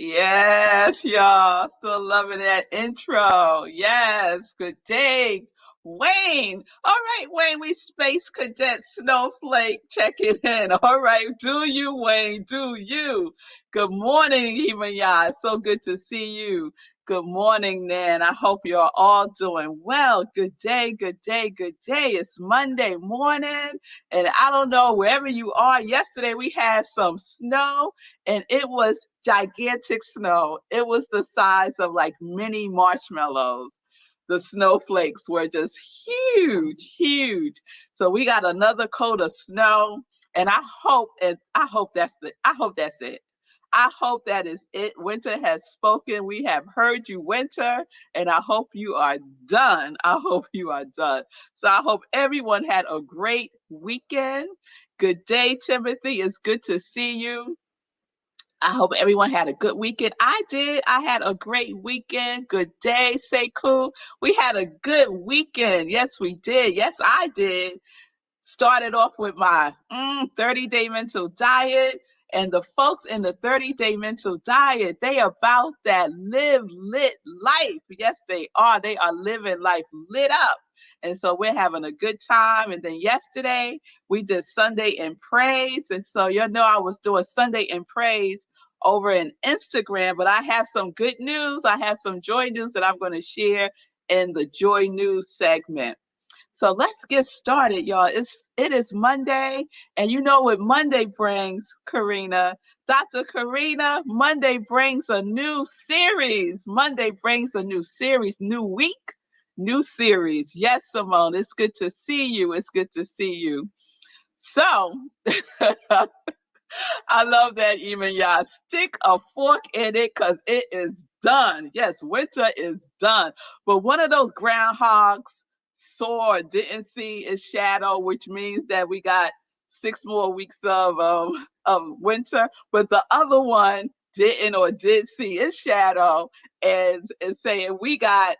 Yes, y'all. Still loving that intro. Yes. Good day, Wayne. All right, Wayne, we Space Cadet Snowflake checking in. All right. Do you, Wayne? Do you? Good morning, even y'all. It's so good to see you. Good morning, Nan. I hope you're all doing well. Good day, good day, good day. It's Monday morning, and I don't know wherever you are. Yesterday we had some snow and it was gigantic snow. It was the size of like mini marshmallows. The snowflakes were just huge, huge. So we got another coat of snow, and I hope that's it. I hope that is it. Winter has spoken. We have heard you, winter, and I hope you are done. I hope you are done. So I hope everyone had a great weekend. Good day, Timothy. It's good to see you. I hope everyone had a good weekend. I did. I had a great weekend. Good day, Sekou. We had a good weekend. Yes, we did. Yes, I did. Started off with my 30-day mental diet. And the folks in the 30-day mental diet, they about that live lit life. Yes, they are. They are living life lit up. And so we're having a good time. And then yesterday we did Sunday in Praise. And so I was doing Sunday in Praise over in Instagram, but I have some good news. I have some joy news that I'm going to share in the joy news segment. So let's get started, y'all. It is Monday, and you know what Monday brings, Karina. Dr. Karina, Monday brings a new series. Monday brings a new series, new week, new series. Yes, Simone, it's good to see you. It's good to see you. So I love that even y'all stick a fork in it because it is done. Yes, winter is done. But one of those groundhogs saw or didn't see its shadow, which means that we got 6 more weeks of winter. But the other one didn't or did see its shadow and is saying we got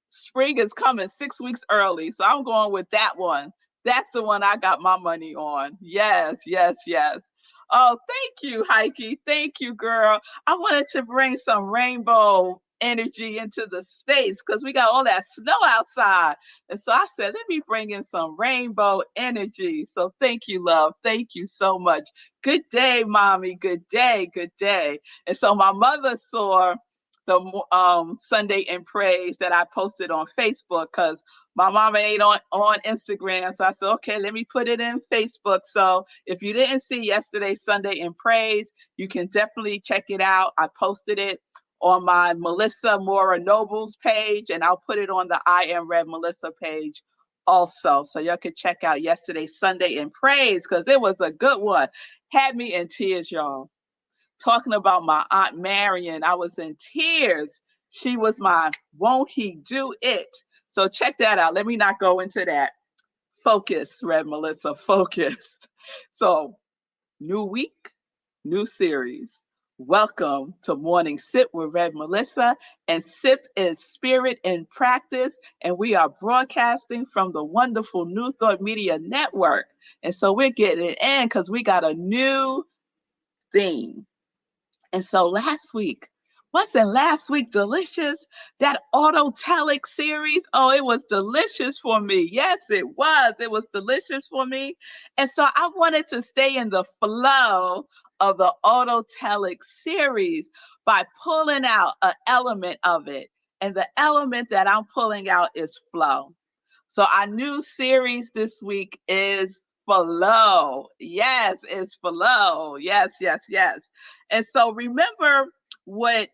spring is coming 6 weeks early. So I'm going with that one. That's the one I got my money on. Yes, yes, yes. Oh, thank you, Heike. Thank you, girl. I wanted to bring some rainbow energy into the space because we got all that snow outside. And so I said, let me bring in some rainbow energy. So thank you, love. Thank you so much. Good day, mommy. Good day. Good day. And so my mother saw the Sunday in Praise that I posted on Facebook because my mama ain't on Instagram. So I said, okay, let me put it in Facebook. So if you didn't see yesterday's Sunday in Praise, you can definitely check it out. I posted it on my Melissa Mora Nobles page, and I'll put it on the I Am Rev Melissa page also. So y'all could check out yesterday's Sunday in Praise because it was a good one. Had me in tears, y'all. Talking about my Aunt Marion, I was in tears. She was my won't he do it. So check that out. Let me not go into that. Focus, Rev Melissa, focus. So new week, new series. Welcome to Morning Sip with Rev Melissa. And Sip is spirit in practice. And we are broadcasting from the wonderful New Thought Media Network. And so we're getting it in because we got a new theme. And so wasn't last week delicious? That autotelic series, oh, it was delicious for me. Yes, it was. It was delicious for me. And so I wanted to stay in the flow of the autotelic series by pulling out an element of it. And the element that I'm pulling out is flow. So our new series this week is flow. Yes, it's flow. Yes, yes, yes. And so remember what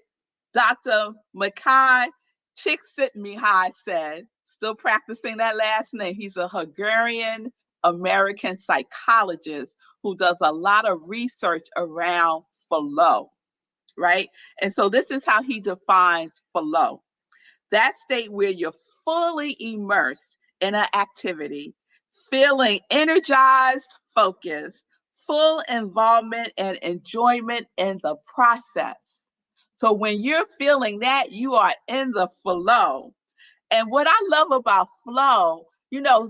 Dr. Makai Csikszentmihalyi said, still practicing that last name. He's a Hungarian American psychologist who does a lot of research around flow, right? And so this is how he defines flow. That state where you're fully immersed in an activity, feeling energized, focused, full involvement and enjoyment in the process. So when you're feeling that, you are in the flow. And what I love about flow,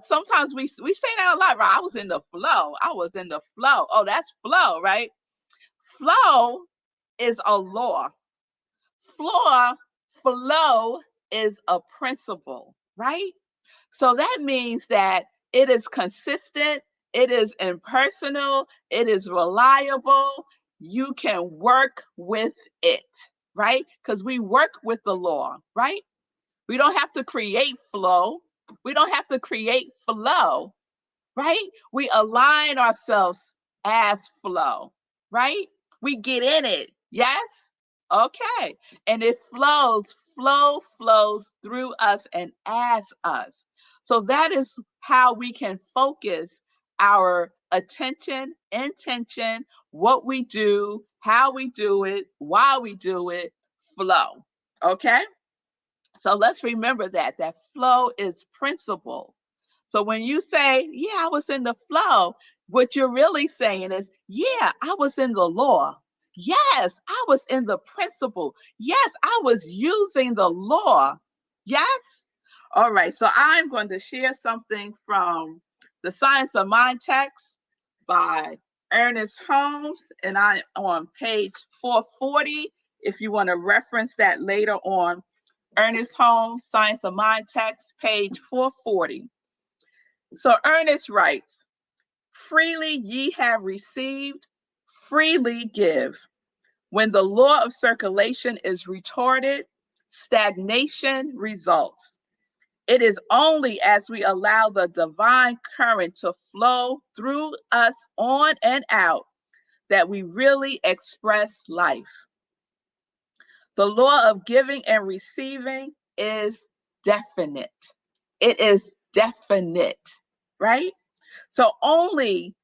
sometimes we say that a lot, right? I was in the flow. I was in the flow. Oh, that's flow, right? Flow is a law. Flow is a principle, right? So that means that it is consistent, it is impersonal, it is reliable. You can work with it, right? Because we work with the law, right? We don't have to create flow. We don't have to create flow, right? We align ourselves as flow, right? We get in it. Yes? Okay. And it flows through us and as us. So that is how we can focus our attention, intention, what we do, how we do it, why we do it, flow. Okay? So let's remember that flow is principle. So when you say, yeah, I was in the flow, what you're really saying is, yeah, I was in the law. Yes, I was in the principle. Yes, I was using the law. Yes? All right, so I'm going to share something from the Science of Mind text by Ernest Holmes, and I'm on page 440 if you want to reference that later on. Ernest Holmes, Science of Mind text, page 440. So Ernest writes, freely ye have received, freely give. When the law of circulation is retarded, stagnation results. It is only as we allow the divine current to flow through us on and out that we really express life. The law of giving and receiving is definite. It is definite, right? So only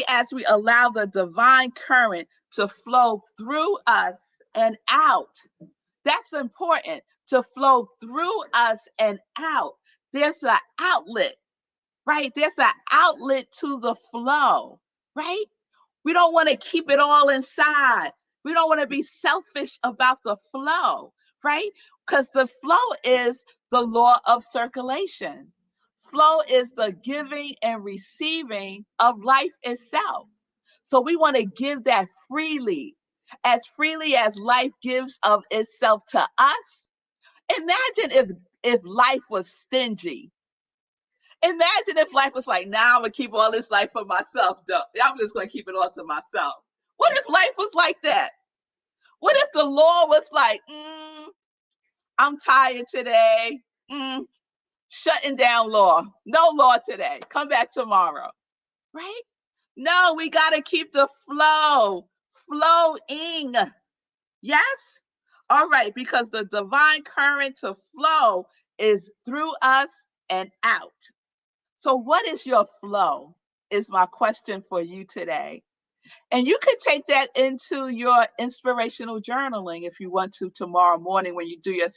as we allow the divine current to flow through us and out. That's important, to flow through us and out. There's an outlet, right? There's an outlet to the flow, right? We don't want to keep it all inside. We don't want to be selfish about the flow, right? Because the flow is the law of circulation. Flow is the giving and receiving of life itself. So we want to give that freely as life gives of itself to us. Imagine if life was stingy. Imagine if life was like, nah, I'm gonna keep all this life for myself. I'm just gonna keep it all to myself. What if life was like that? What if the law was like, I'm tired today. Shutting down law. No law today. Come back tomorrow. Right? No, we gotta keep the flow flowing. Yes? All right, because the divine current to flow is through us and out. So, what is your flow? Is my question for you today. And you could take that into your inspirational journaling if you want to tomorrow morning when you do your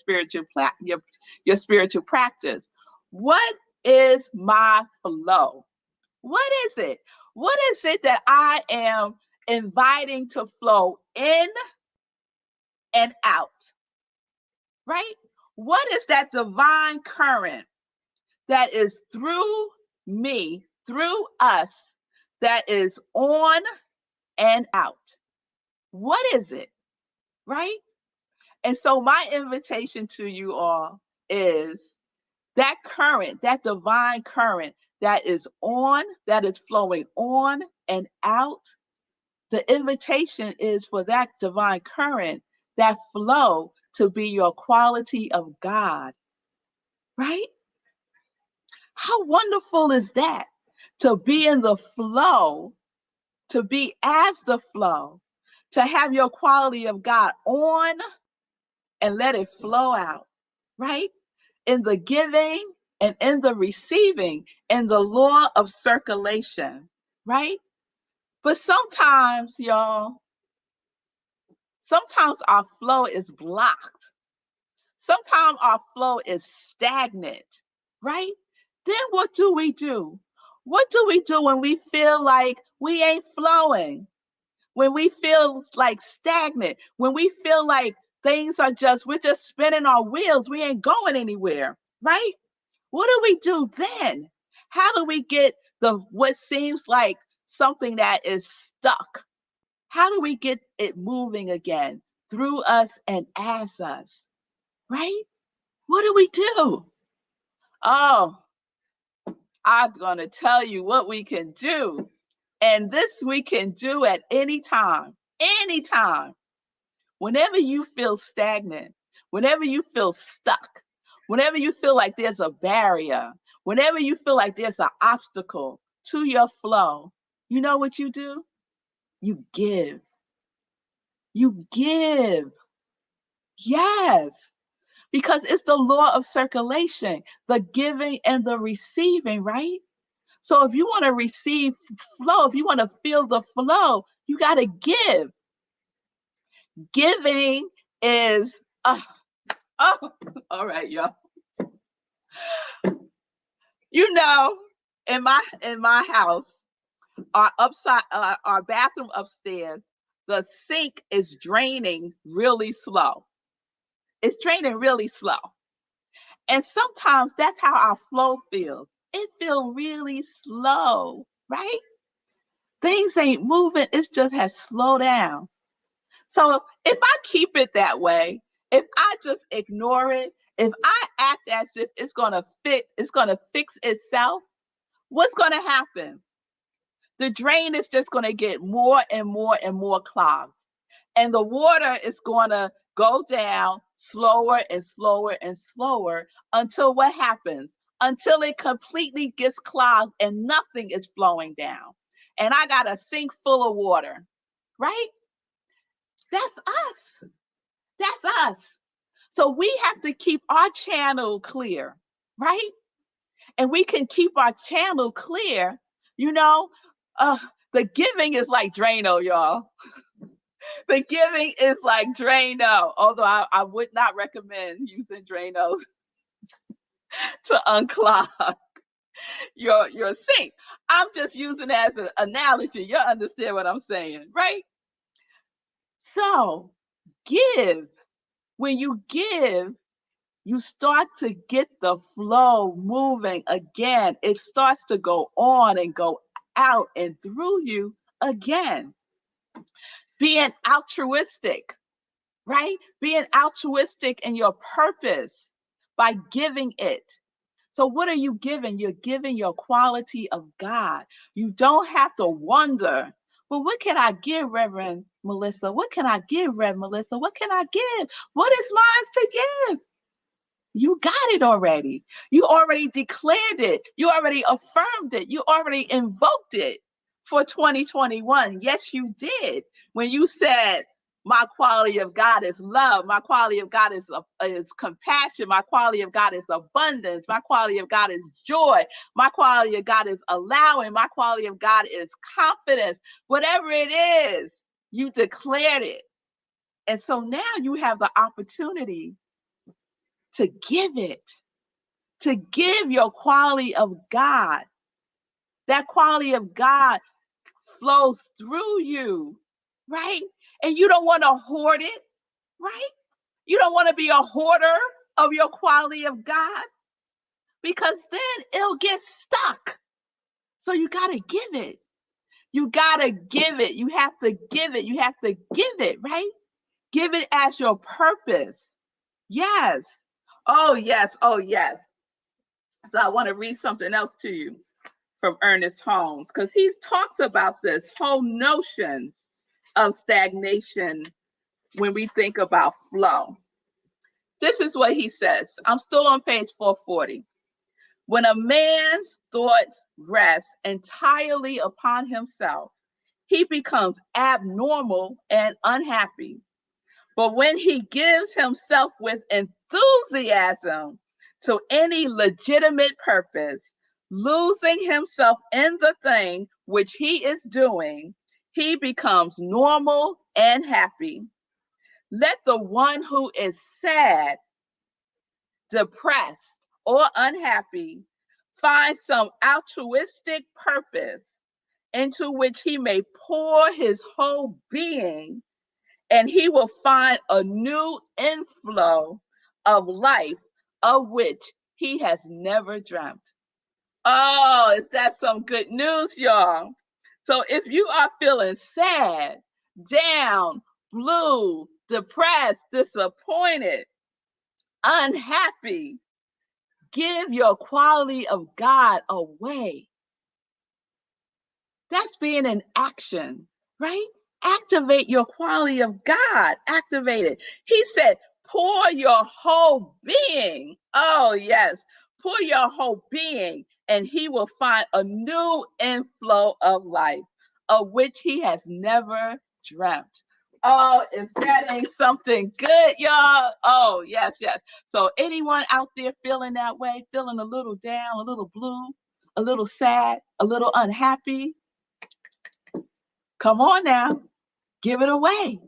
your spiritual practice. What is my flow? What is it? What is it that I am inviting to flow in and out? Right? What is that divine current that is through me, through us, that is on and out? What is it? Right? And so, my invitation to you all is that current, that divine current that is on, that is flowing on and out. The invitation is for that divine current, that flow, to be your quality of God, right? How wonderful is that? To be in the flow, to be as the flow, to have your quality of God on and let it flow out, right? In the giving and in the receiving, in the law of circulation, right? But sometimes, y'all, sometimes our flow is blocked. Sometimes our flow is stagnant, right? Then what do we do? What do we do when we feel like we ain't flowing? When we feel like stagnant, when we feel like things are we're just spinning our wheels, we ain't going anywhere, right? What do we do then? How do we get what seems like something that is stuck? How do we get it moving again? Through us and as us, right? What do we do? Oh, I'm going to tell you what we can do. And this we can do at any time, anytime. Whenever you feel stagnant, whenever you feel stuck, whenever you feel like there's a barrier, whenever you feel like there's an obstacle to your flow, you know what you do? You give. You give. Yes. Because it's the law of circulation, the giving and the receiving, right? So if you want to receive flow, if you want to feel the flow, you got to give. Giving is, oh, all right, y'all. You know, in my house, our bathroom upstairs, the sink is draining really slow. It's draining really slow. And sometimes that's how our flow feels. It feels really slow, right? Things ain't moving. It just has slowed down. So if I keep it that way, if I just ignore it, if I act as if it's gonna fix itself, what's gonna happen? The drain is just gonna get more and more and more clogged. And the water is gonna go down slower and slower and slower until what happens? Until it completely gets clogged and nothing is flowing down. And I got a sink full of water, right? That's us. That's us. So we have to keep our channel clear, right? And we can keep our channel clear, you know. The giving is like Drano, y'all. The giving is like Drano, although I would not recommend using Drano to unclog your sink. I'm just using it as an analogy. You understand what I'm saying, right? So give. When you give, you start to get the flow moving again. It starts to go on and go out and through you again. Being altruistic, right? Being altruistic in your purpose by giving it. So, what are you giving? You're giving your quality of God. You don't have to wonder, well, what can I give, Reverend Melissa? What can I give, Reverend Melissa? What can I give? What is mine to give? You got it already. You already declared it. You already affirmed it. You already invoked it for 2021. Yes, you did. When you said, my quality of God is love. My quality of God is compassion. My quality of God is abundance. My quality of God is joy. My quality of God is allowing. My quality of God is confidence. Whatever it is, you declared it. And so now you have the opportunity to give it, to give your quality of God. That quality of God flows through you, right? And you don't want to hoard it, right? You don't want to be a hoarder of your quality of God because then it'll get stuck. So you got to give it. You got to give it. You have to give it. You have to give it, right? Give it as your purpose. Yes. Oh, yes. Oh, yes. So I want to read something else to you from Ernest Holmes, because he talks about this whole notion of stagnation when we think about flow. This is what he says. I'm still on page 440. When a man's thoughts rest entirely upon himself, he becomes abnormal and unhappy. But when he gives himself with enthusiasm to any legitimate purpose, losing himself in the thing which he is doing, he becomes normal and happy. Let the one who is sad, depressed, or unhappy find some altruistic purpose into which he may pour his whole being, and he will find a new inflow of life of which he has never dreamt. Oh, is that some good news, y'all? So if you are feeling sad, down, blue, depressed, disappointed, unhappy, give your quality of God away. That's being in action, right? Activate your quality of God. Activate it. He said, pour your whole being. Oh, yes. Pour your whole being, and he will find a new inflow of life, of which he has never dreamt. Oh, if that ain't something good, y'all. Oh, yes, yes. So anyone out there feeling that way, feeling a little down, a little blue, a little sad, a little unhappy, come on now, give it away.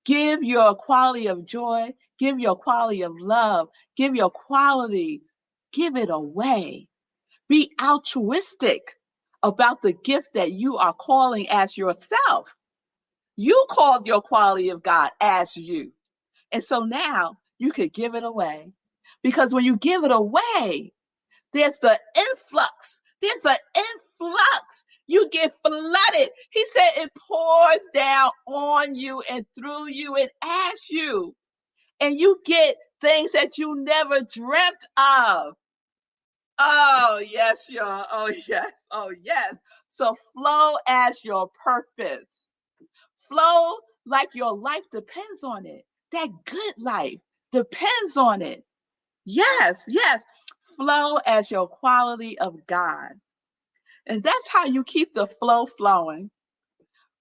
Give your quality of joy, give your quality of love, give your quality, give it away. Be altruistic about the gift that you are calling as yourself. You called your quality of God as you. And so now you could give it away. Because when you give it away, there's the influx. There's an influx. You get flooded. He said it pours down on you and through you and as you. And you get things that you never dreamt of. Oh, yes, y'all. Oh, yes. Oh, yes. So flow as your purpose. Flow like your life depends on it. That good life depends on it. Yes, yes. Flow as your quality of God. And that's how you keep the flow flowing.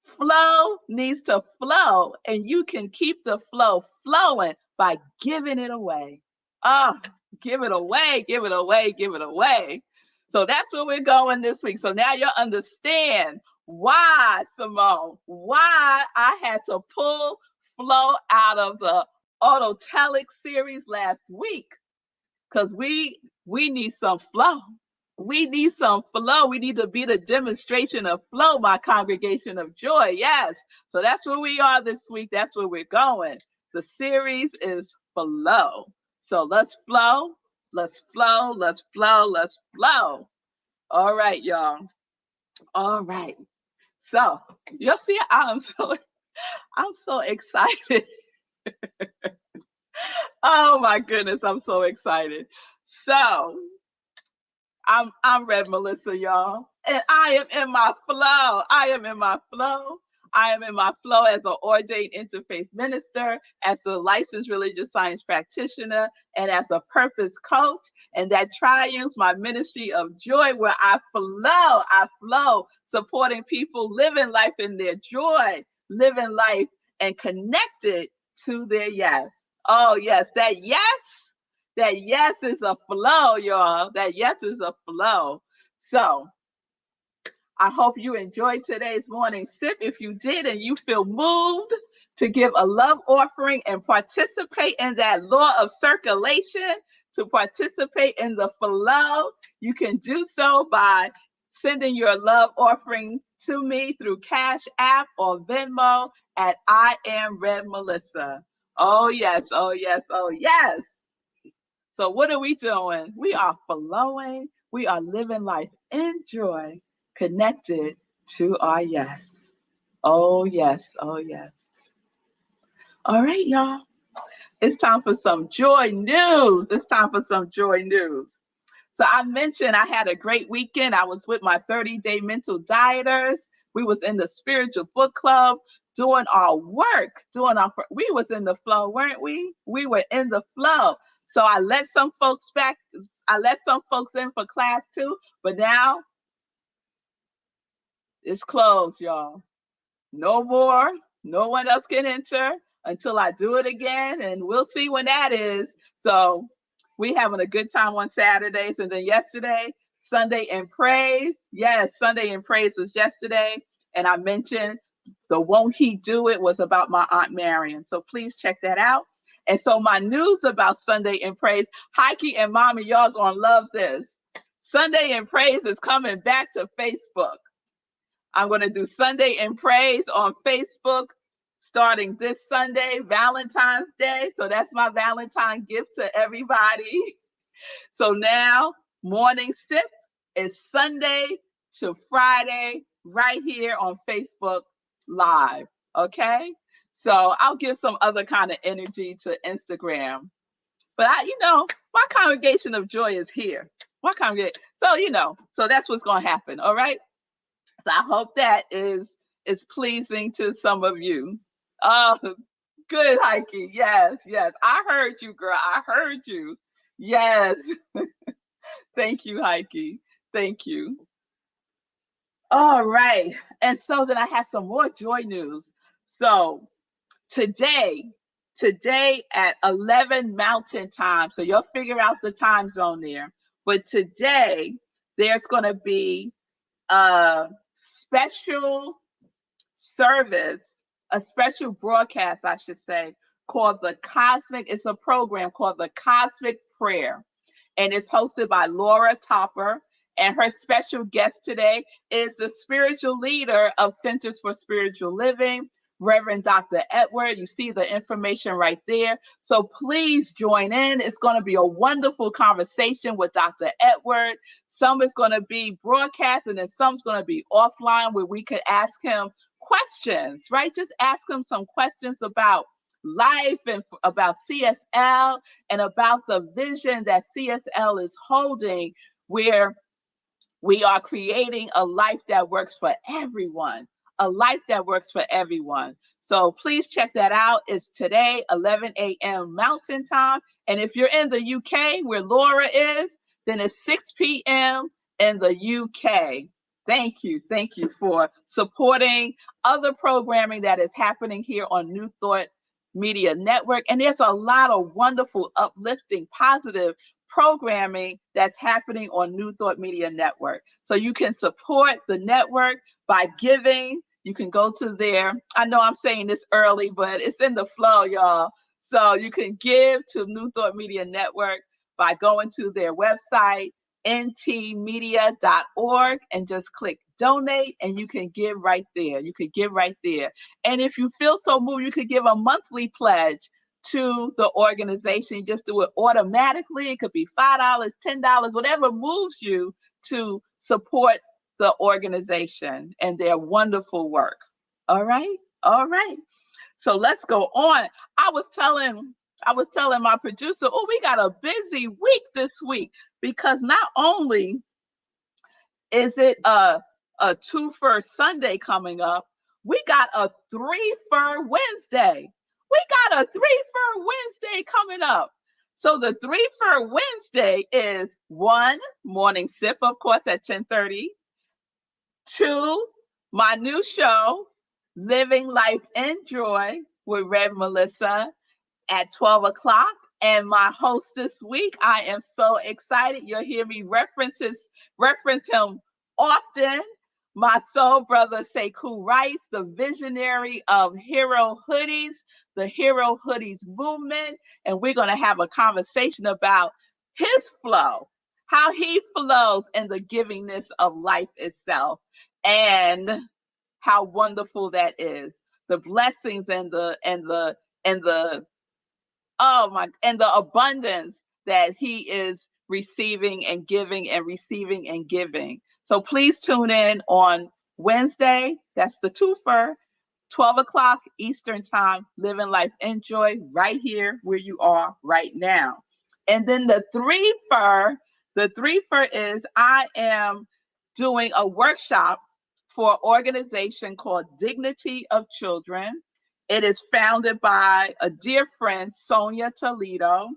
Flow needs to flow, and you can keep the flow flowing by giving it away. Oh, give it away, give it away, give it away. So that's where we're going this week. So now you'll understand why, Simone, why I had to pull flow out of the autotelic series last week. Because we need some flow. We need some flow. We need to be the demonstration of flow, my congregation of joy. Yes. So that's where we are this week. That's where we're going. The series is flow. So let's flow. Let's flow. Let's flow. Let's flow. All right, y'all. All right. So you'll see I'm so excited. Oh my goodness, I'm so excited. So I'm Rev Melissa, y'all. And I am in my flow. I am in my flow. I am in my flow as an ordained interfaith minister, as a licensed religious science practitioner, and as a purpose coach. And that triumphs my ministry of joy, where I flow, supporting people living life in their joy, living life and connected to their yes. Oh, yes, that yes. That yes is a flow, y'all. That yes is a flow. So I hope you enjoyed today's morning sip. If you did and you feel moved to give a love offering and participate in that law of circulation, to participate in the flow, you can do so by sending your love offering to me through Cash App or Venmo at iamrevmelissa. Oh, yes. Oh, yes. Oh, yes. So what are we doing? We are flowing. We are living life in joy, connected to our yes. Oh, yes. Oh, yes. All right, y'all. It's time for some joy news. It's time for some joy news. So I mentioned I had a great weekend. I was with my 30-day mental dieters. We was in the spiritual book club doing our work, we was in the flow, weren't we? We were in the flow. So I let some folks in for class too, but now it's closed, y'all. No more. No one else can enter until I do it again, and we'll see when that is. So we having a good time on Saturdays, and then yesterday, Sunday in Praise. Yes, Sunday in Praise was yesterday, and I mentioned the Won't He Do It was about my Aunt Marion. So please check that out. And so my news about Sunday in Praise, Heike and Mommy, y'all gonna love this. Sunday in Praise is coming back to Facebook. I'm going to do Sunday in Praise on Facebook starting this Sunday, Valentine's Day. So that's my Valentine gift to everybody. So now, Morning Sip is Sunday to Friday right here on Facebook Live. Okay. So I'll give some other kind of energy to Instagram. But my congregation of joy is here. My congregation. So, so that's what's going to happen. All right. So I hope that is pleasing to some of you. Oh, good, Heike. Yes, yes. I heard you, girl. I heard you. Yes. Thank you, Heike. Thank you. All right. And so then I have some more joy news. So today, today at 11 Mountain Time, so you'll figure out the time zone there. But today, there's going to be a special service, a special broadcast, I should say, called the Cosmic. It's a program called the Cosmic Prayer, and it's hosted by Laura Topper. And her special guest today is the spiritual leader of Centers for Spiritual Living, Reverend Dr. Edward. You see the information right there. So please join in. It's going to be a wonderful conversation with Dr. Edward. Some is going to be broadcast, and then some's going to be offline where we could ask him questions, right? Just ask him some questions about life and about CSL and about the vision that CSL is holding, where we are creating a life that works for everyone, a life that works for everyone. So please check that out. It's today, 11 a.m. Mountain Time. And if you're in the UK, where Laura is, then it's 6 p.m. in the UK. Thank you. Thank you for supporting other programming that is happening here on New Thought Media Network. And there's a lot of wonderful, uplifting, positive programming that's happening on New Thought Media Network. So you can support the network by giving. You can go to their, I know I'm saying this early, but it's in the flow, y'all. So you can give to New Thought Media Network by going to their website, ntmedia.org, and just click donate, and you can give right there. You could give right there. And if you feel so moved, you could give a monthly pledge to the organization. You just do it automatically. It could be $5, $10, whatever moves you to support the organization and their wonderful work. All right. All right. So let's go on. I was telling my producer, oh, we got a busy week this week, because not only is it a Tues-Fri Sunday coming up, we got a 3-Fri Wednesday. We got a 3-Fri Wednesday coming up. So the 3-Fri Wednesday is 1, morning sip, of course, at 10:30. 2, my new show, Living Life in Joy with Rev Melissa, at 12 o'clock. And my host this week, I am so excited. You'll hear me reference him often. My soul brother, Sekou Rice, the visionary of Hero Hoodies, the Hero Hoodies movement. And we're going to have a conversation about his flow, how he flows in the givingness of life itself, and how wonderful that is. The blessings and the and the abundance that he is receiving and giving and receiving and giving. So please tune in on Wednesday. That's the Tues-Fri, 12 o'clock Eastern Time, Living Life in Joy, right here where you are right now. And then the 3-Fri is I am doing a workshop for an organization called Dignity of Children. It is founded by a dear friend, Sonia Toledo,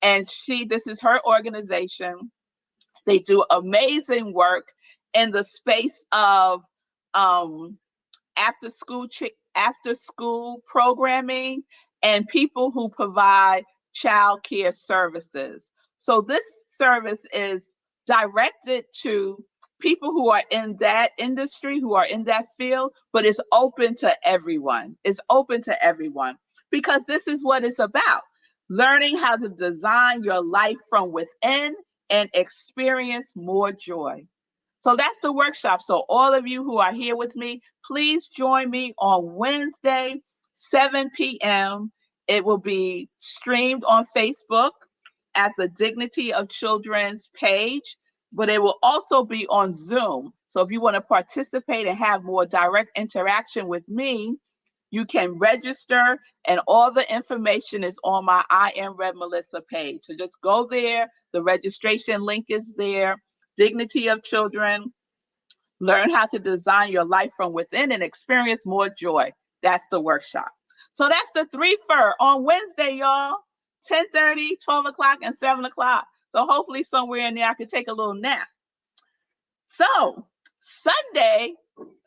and this is her organization. They do amazing work in the space of after school programming and people who provide child care services. So this service is directed to people who are in that industry, who are in that field, but it's open to everyone. It's open to everyone, because this is what it's about: learning how to design your life from within and experience more joy. So that's the workshop. So all of you who are here with me, please join me on Wednesday, 7 p.m. It will be streamed on Facebook at the Dignity of Children's page, but it will also be on Zoom. So if you want to participate and have more direct interaction with me, You can register, and all the information is on my I Am Rev Melissa page. So just go there. The registration link is there. Dignity of Children. Learn how to design your life from within and experience more joy. That's the workshop. So that's the 3-fer on Wednesday, y'all. 10:30, 12 o'clock, and 7 o'clock. So hopefully somewhere in there I could take a little nap. So Sunday,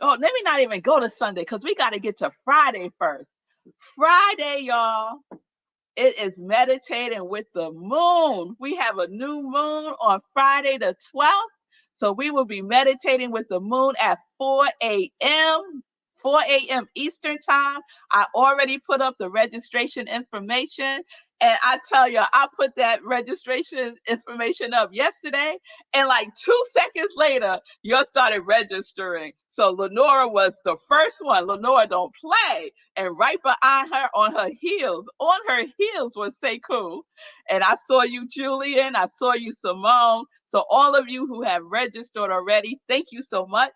oh, let me not even go to Sunday because we got to get to Friday first. Friday, y'all, it is meditating with the moon. We have a new moon on Friday the 12th. So we will be meditating with the moon at 4 a.m. 4 a.m. Eastern time. I already put up the registration information. And I tell you, I put that registration information up yesterday. And like 2 seconds later, y'all started registering. So Lenora was the first one. Lenora don't play. And right behind her on her heels was Sekou. And I saw you, Julian. I saw you, Simone. So all of you who have registered already, thank you so much.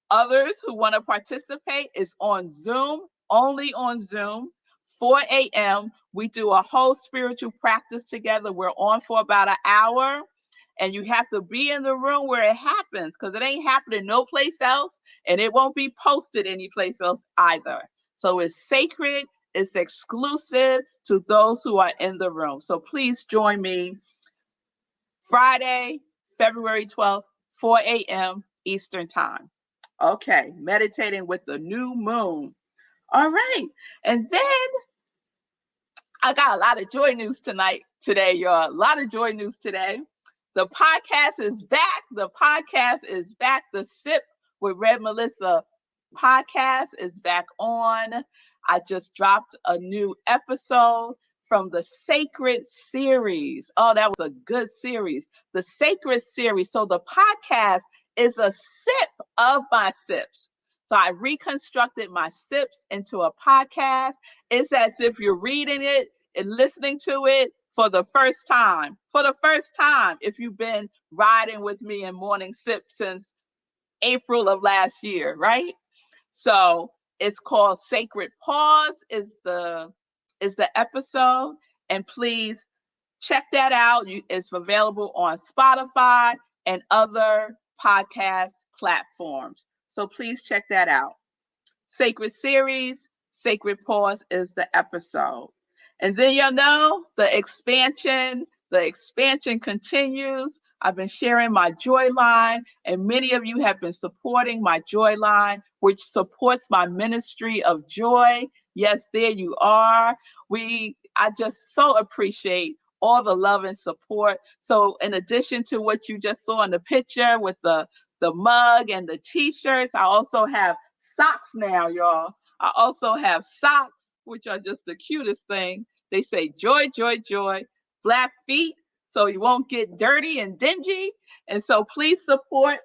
Others who want to participate is on Zoom, only on Zoom, 4 a.m. We do a whole spiritual practice together. We're on for about an hour. And you have to be in the room where it happens because it ain't happening no place else. And it won't be posted anyplace else either. So it's sacred. It's exclusive to those who are in the room. So please join me Friday, February 12th, 4 a.m. Eastern time. Okay, meditating with the new moon. All right. And then I got a lot of joy news today, y'all. A lot of joy news today. The podcast is back. The podcast is back. The Sip with Rev Melissa podcast is back on. I just dropped a new episode from the Sacred series. Oh, that was a good series. The Sacred series. So the podcast is a sip of my sips. So I reconstructed my sips into a podcast. It's as if you're reading it and listening to it for the first time. For the first time, if you've been riding with me in Morning Sip since April of last year, right? So it's called Sacred Pause is the episode. And please check that out. It's available on Spotify and other podcast platforms. So please check that out. Sacred series, Sacred Pause is the episode. And then you'll know the expansion continues. I've been sharing my Joy Line, and many of you have been supporting my Joy Line, which supports my ministry of joy. Yes, there you are. I just so appreciate all the love and support. So in addition to what you just saw in the picture with the mug and the t-shirts, I also have socks now, y'all. I also have socks, which are just the cutest thing. They say joy, joy, joy, black feet, so you won't get dirty and dingy. And so please support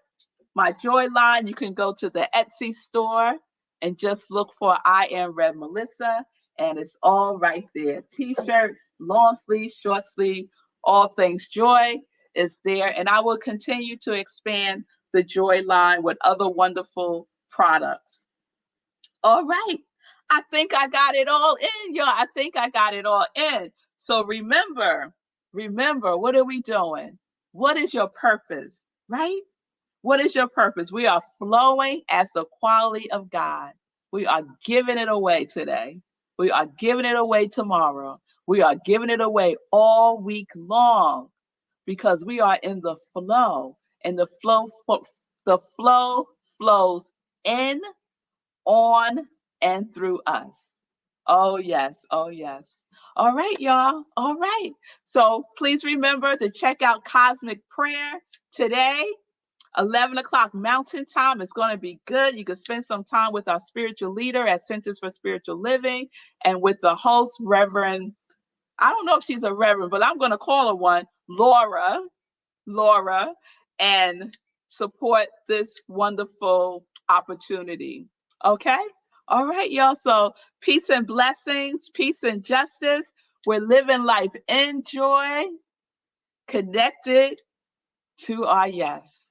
my Joy Line. You can go to the Etsy store and just look for I Am Rev Melissa, and it's all right there. T-shirts, long sleeve, short sleeve, all things joy is there. And I will continue to expand the Joy Line with other wonderful products. All right. I think I got it all in, y'all. I think I got it all in. So remember, what are we doing? What is your purpose, right? What is your purpose? We are flowing as the quality of God. We are giving it away today. We are giving it away tomorrow. We are giving it away all week long because we are in the flow. And the flow flows in, on, and through us. Oh, yes. Oh, yes. All right, y'all. All right. So please remember to check out Cosmic Prayer today. 11 o'clock Mountain Time is going to be good. You can spend some time with our spiritual leader at Centers for Spiritual Living and with the host, Reverend, I don't know if she's a reverend, but I'm going to call her one, Laura, and support this wonderful opportunity. Okay? All right, y'all. So peace and blessings, peace and justice. We're living life in joy, connected to our yes.